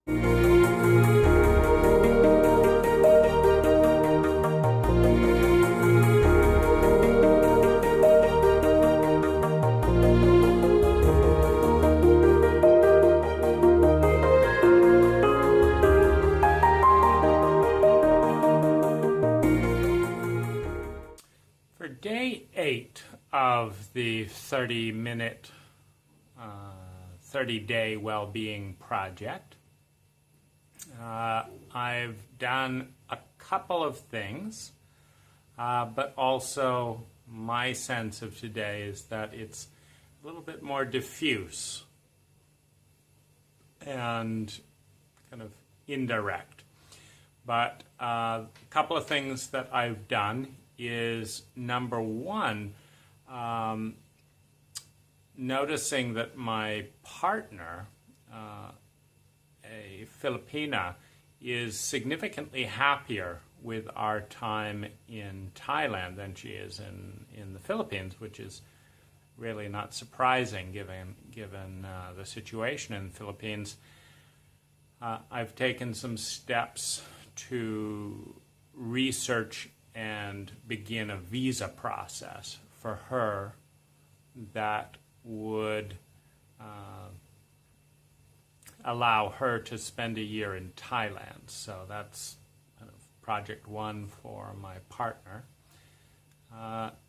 For day 8 of the 30-minute, 30-day well-being project, I've done a couple of things, but also my sense of today is that it's a little bit more diffuse and kind of indirect. But a couple of things that I've done is, number one, noticing that my partner, a Filipina, is significantly happier with our time in Thailand than she is in the Philippines, which is really not surprising given the situation in the Philippines. I've taken some steps to research and begin a visa process for her that would allow her to spend a year in Thailand. So that's kind of project one for my partner.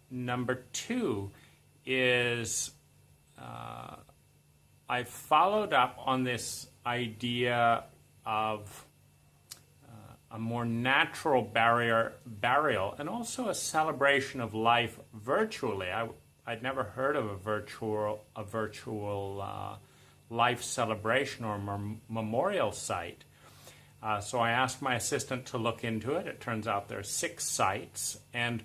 Number two is I followed up on this idea of a more natural burial and also a celebration of life virtually. I'd never heard of a virtual life celebration or memorial site. So I asked my assistant to look into it. It turns out there are 6 sites, and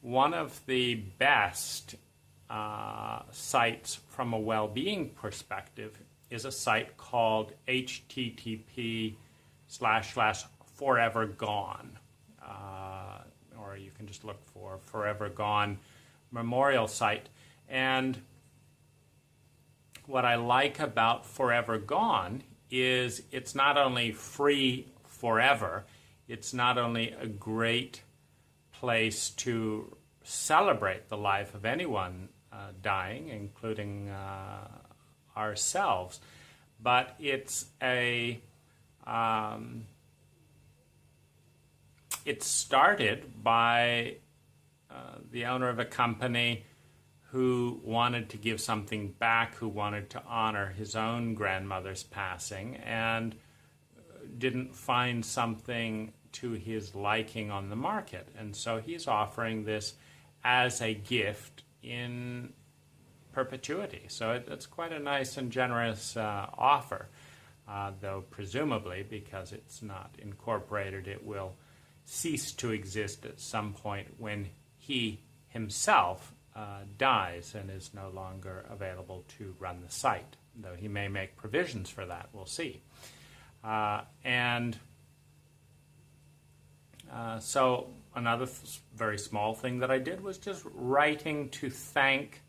one of the best sites from a well-being perspective is a site called http://Forever Gone, or you can just look for Forever Gone Memorial Site. And what I like about Forever Gone is it's not only free forever, it's not only a great place to celebrate the life of anyone dying, including ourselves, but it's it started by the owner of a company who wanted to give something back, who wanted to honor his own grandmother's passing, and didn't find something to his liking on the market. And so he's offering this as a gift in perpetuity. So it's quite a nice and generous offer, though presumably, because it's not incorporated, it will cease to exist at some point when he himself dies and is no longer available to run the site, though he may make provisions for that. We'll see. So another very small thing that I did was just writing to thank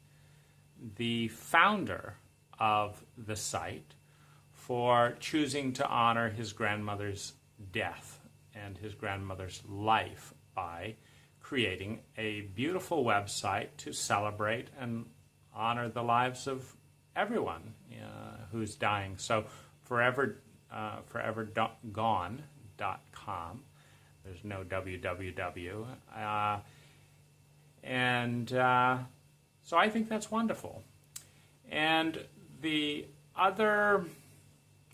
the founder of the site for choosing to honor his grandmother's death and his grandmother's life by creating a beautiful website to celebrate and honor the lives of everyone who's dying. So forevergone.com. There's no www. So I think that's wonderful. And the other,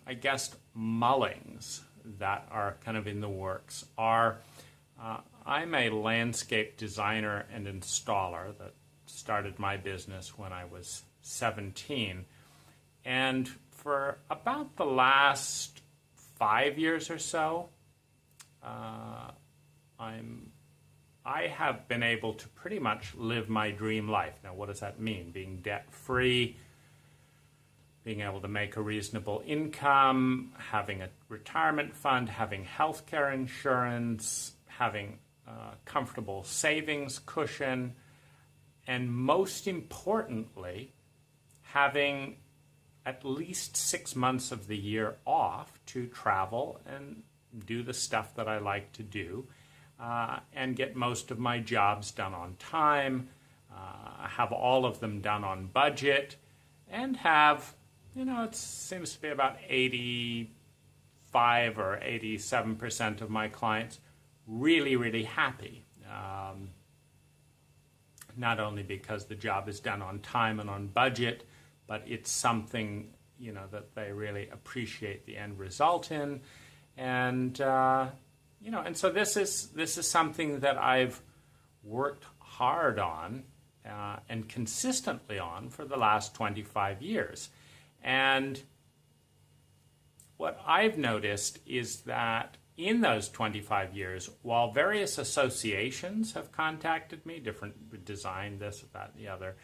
I guess, mullings that are kind of in the works are, I'm a landscape designer and installer that started my business when I was 17. And for about the last 5 years or so, I have been able to pretty much live my dream life. Now, what does that mean? Being debt-free, being able to make a reasonable income, having a retirement fund, having health care insurance, having a comfortable savings cushion, and most importantly, having at least 6 months of the year off to travel and do the stuff that I like to do, and get most of my jobs done on time, have all of them done on budget, and have, it seems to be about 85 or 87% of my clients really, really happy. Not only because the job is done on time and on budget, but it's something, that they really appreciate the end result in. And, and so this is something that I've worked hard on and consistently on for the last 25 years. And what I've noticed is that in those 25 years, while various associations have contacted me, different design, this, that, the other,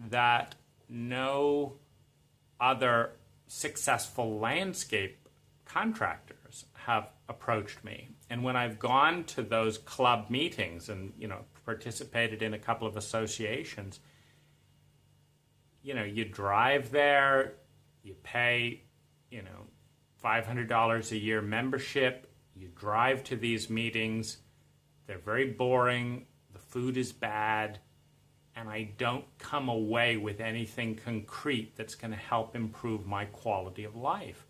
that no other successful landscape contractors have approached me. And when I've gone to those club meetings and, participated in a couple of associations, you drive there, you pay, $500 a year membership, you drive to these meetings, they're very boring, the food is bad, and I don't come away with anything concrete that's going to help improve my quality of life.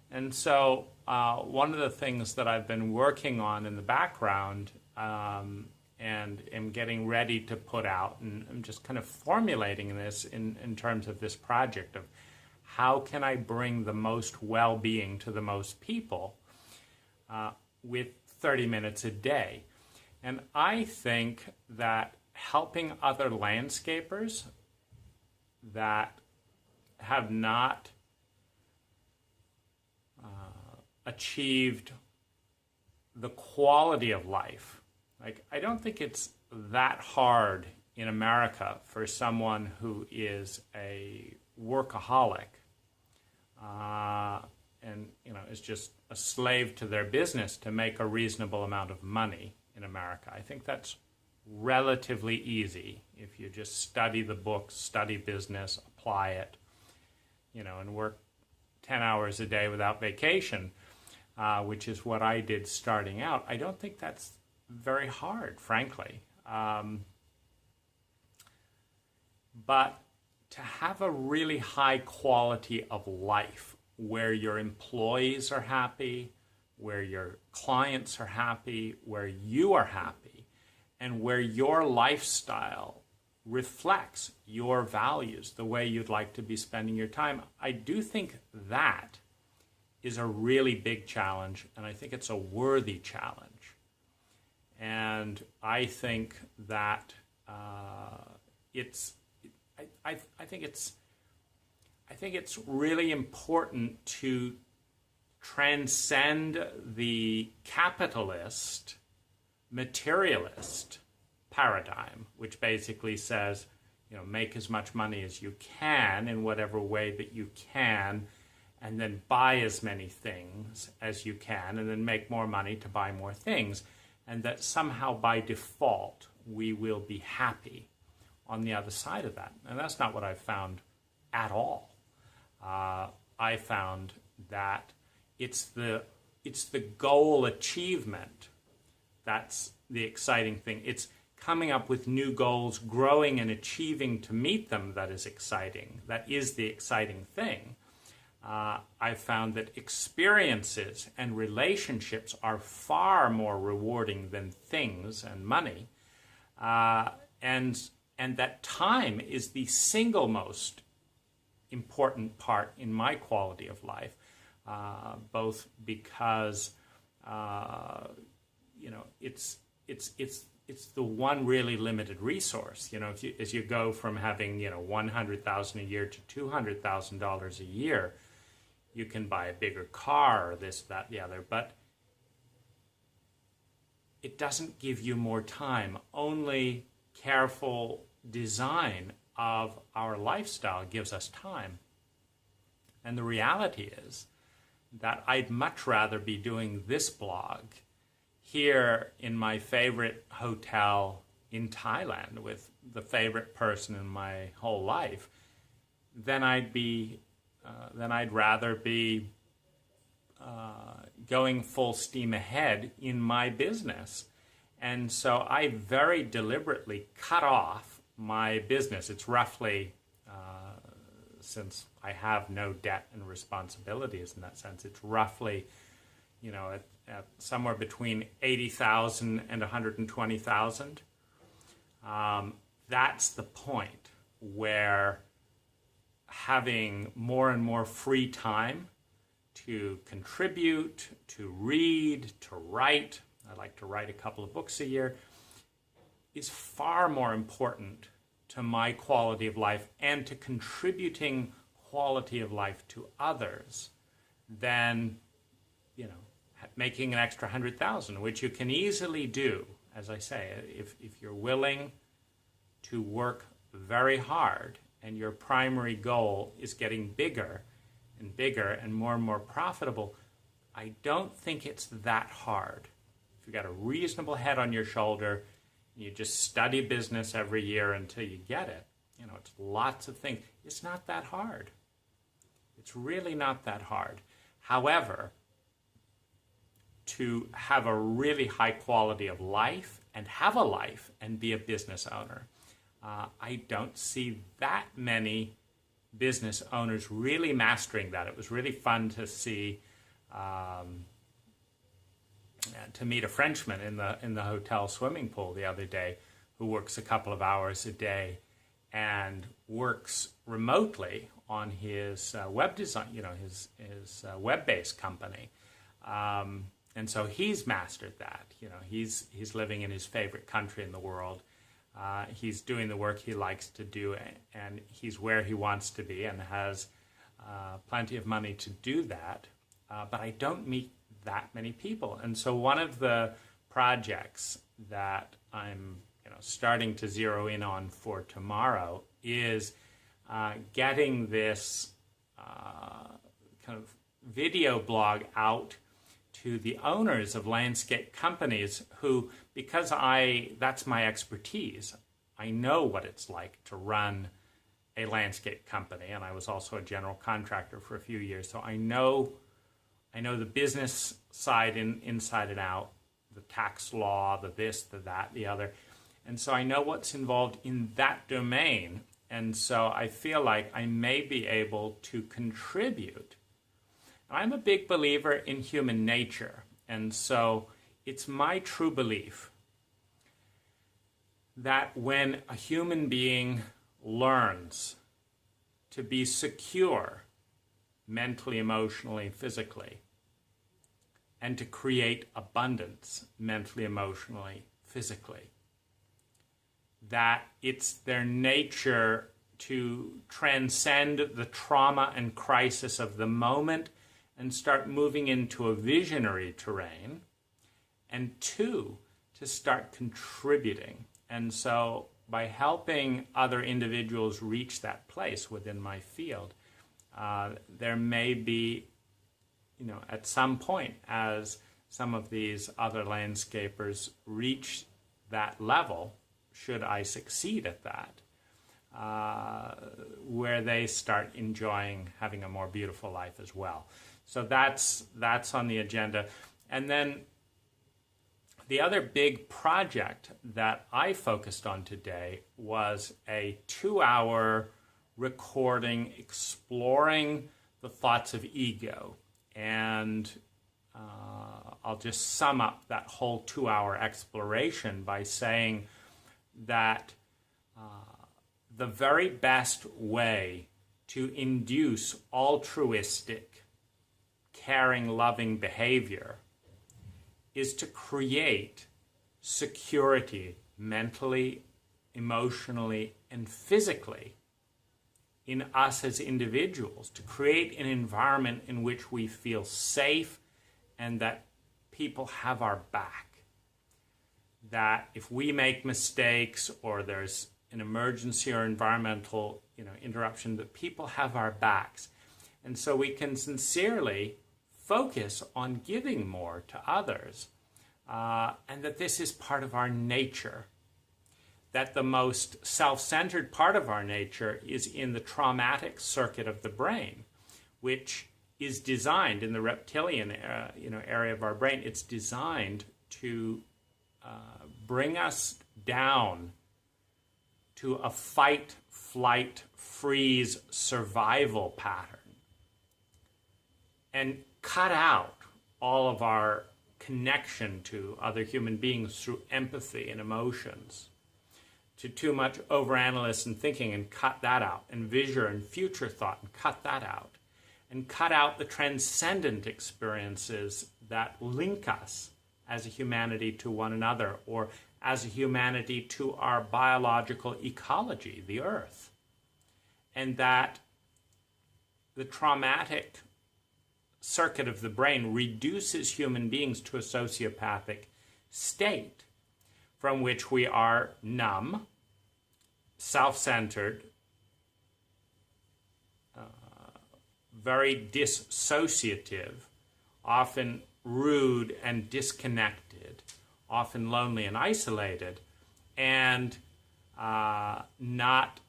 And so one of the things that I've been working on in the background and am getting ready to put out, and I'm just kind of formulating this in terms of this project of how can I bring the most well-being to the most people with 30 minutes a day. And I think that helping other landscapers that have not achieved the quality of life, I don't think it's that hard in America for someone who is a workaholic and is just a slave to their business to make a reasonable amount of money in America. I think that's relatively easy if you just study the books, study business, apply it, and work 10 hours a day without vacation, which is what I did starting out. I don't think that's very hard, frankly. But to have a really high quality of life where your employees are happy, where your clients are happy, where you are happy, and where your lifestyle reflects your values, the way you'd like to be spending your time, I do think that is a really big challenge, and I think it's a worthy challenge. And I think that I think it's really important to transcend the capitalist, materialist paradigm, which basically says, make as much money as you can in whatever way that you can, and then buy as many things as you can, and then make more money to buy more things, and that somehow by default we will be happy on the other side of that. And that's not what I've found at all. I found that it's the goal achievement that's the exciting thing. It's coming up with new goals, growing and achieving to meet them that is exciting. That is the exciting thing. I've found that experiences and relationships are far more rewarding than things and money. And that time is the single most important part in my quality of life, both because it's the one really limited resource. As you go from having $100,000 a year to $200,000 a year, you can buy a bigger car or this, that, the other, but it doesn't give you more time. Only careful design of our lifestyle gives us time. And the reality is that I'd much rather be doing this blog here in my favorite hotel in Thailand with the favorite person in my whole life than I'd be then I'd rather be going full steam ahead in my business. And so I very deliberately cut off my business. It's roughly, since I have no debt and responsibilities in that sense, it's roughly, at somewhere between 80,000 and 120,000. That's the point where having more and more free time to contribute, to read, to write, I like to write a couple of books a year, is far more important to my quality of life and to contributing quality of life to others than, making an extra 100,000, which you can easily do, as I say, if you're willing to work very hard and your primary goal is getting bigger and bigger and more profitable. I don't think it's that hard. If you've got a reasonable head on your shoulder, and you just study business every year until you get it, it's lots of things. It's not that hard. It's really not that hard. However, to have a really high quality of life and have a life and be a business owner, I don't see that many business owners really mastering that. It was really fun to see, to meet a Frenchman in the hotel swimming pool the other day who works a couple of hours a day and works remotely on his web design, his web-based company. And so he's mastered that. He's living in his favorite country in the world. He's doing the work he likes to do, and he's where he wants to be and has plenty of money to do that. But I don't meet that many people. And so one of the projects that I'm starting to zero in on for tomorrow is getting this kind of video blog out to the owners of landscape companies who, because that's my expertise, I know what it's like to run a landscape company, and I was also a general contractor for a few years, so I know the business side inside and out, the tax law, the this, the that, the other, and so I know what's involved in that domain, and so I feel like I may be able to contribute. I'm a big believer in human nature, and so it's my true belief that when a human being learns to be secure mentally, emotionally, physically, and to create abundance mentally, emotionally, physically, that it's their nature to transcend the trauma and crisis of the moment and start moving into a visionary terrain, and two, to start contributing. And so by helping other individuals reach that place within my field, there may be, at some point, as some of these other landscapers reach that level, should I succeed at that, where they start enjoying having a more beautiful life as well. So that's on the agenda. And then the other big project that I focused on today was a 2-hour recording exploring the thoughts of ego. And I'll just sum up that whole 2-hour exploration by saying that the very best way to induce altruistic, caring, loving behavior is to create security mentally, emotionally, and physically in us as individuals, to create an environment in which we feel safe and that people have our back. That if we make mistakes or there's an emergency or environmental interruption, that people have our backs. And so we can sincerely focus on giving more to others, and that this is part of our nature. That the most self-centered part of our nature is in the traumatic circuit of the brain, which is designed in the reptilian area of our brain. It's designed to bring us down to a fight, flight, freeze, survival pattern and cut out all of our connection to other human beings through empathy and emotions, to too much overanalysis and thinking and cut that out, and vision and future thought and cut that out, and cut out the transcendent experiences that link us as a humanity to one another, or as a humanity to our biological ecology, the earth. And that the traumatic circuit of the brain reduces human beings to a sociopathic state from which we are numb, self-centered, very dissociative, often rude and disconnected, often lonely and isolated, and not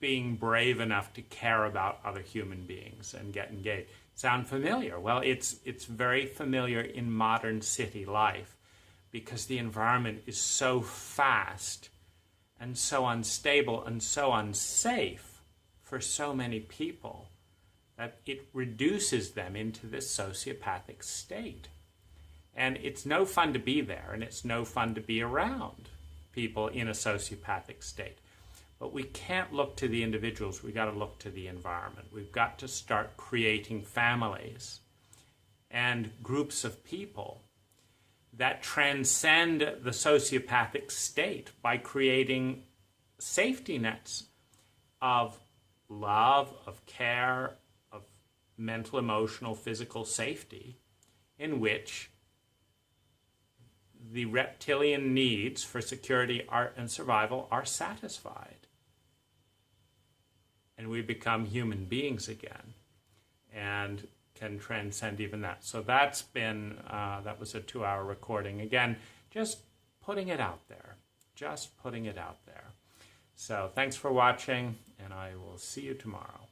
being brave enough to care about other human beings and get engaged. Sound familiar? Well, it's very familiar in modern city life because the environment is so fast and so unstable and so unsafe for so many people that it reduces them into this sociopathic state. And it's no fun to be there, and it's no fun to be around people in a sociopathic state. But we can't look to the individuals, we've got to look to the environment. We've got to start creating families and groups of people that transcend the sociopathic state by creating safety nets of love, of care, of mental, emotional, physical safety, in which the reptilian needs for security and survival are satisfied. And we become human beings again and can transcend even that. So that's been, that was a 2-hour recording. Again, just putting it out there. Just putting it out there. So thanks for watching, and I will see you tomorrow.